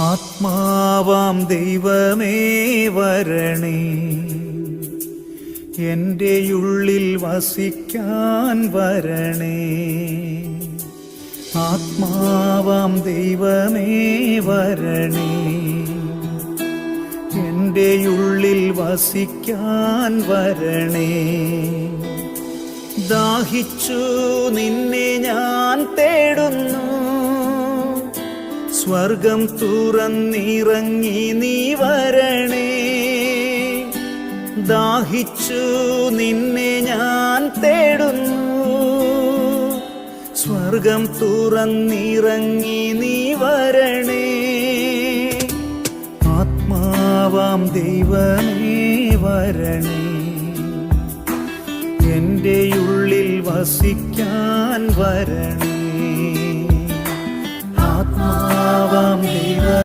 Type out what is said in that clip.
ആത്മാവാം ദൈവമേ വരണേ, എൻ്റെ ഉള്ളിൽ വസിക്കാൻ വരണേ. ആത്മാവാം ദൈവമേ വരണേ, എൻ്റെ ഉള്ളിൽ വസിക്കാൻ വരണേ. ദാഹിച്ചു നിന്നെ ഞാൻ തേടുന്നു, സ്വർഗം തുറന്നിറങ്ങി നീ വരണേ. ദാഹിച്ചു നിന്നെ ഞാൻ തേടുന്നു, സ്വർഗം തുറന്നിറങ്ങി നീ വരണേ. ആത്മാവാം ദൈവമേ വരണേ, എൻ്റെ ഉള്ളിൽ വസിക്കാൻ വരണേ. ആത്മാവാം ദൈവ